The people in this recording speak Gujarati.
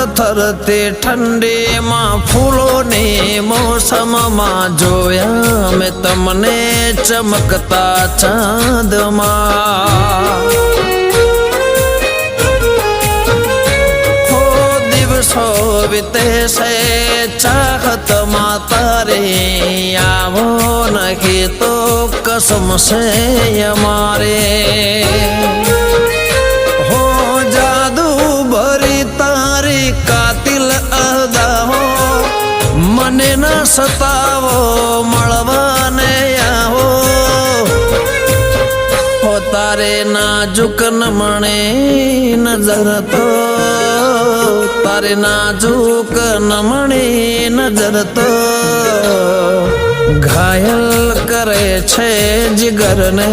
થરથરતી ઠંડીમાં ફૂલોની મોસમમાં જોયા મેં તમને ચમકતા ચાંદમાં દિવસો વીતે છે ચાહતમાં તારી આવો નહીં તો કસમ છે અમારે હો જાદુ ભરી તારી કાતિલ અદાઓ મને ના સતાવો મળવાને આવો હો તારે નાજુક નમણી નજર તો તારે નાજુક નમણી નજર તો ઘાયલ કરે છે જીગરને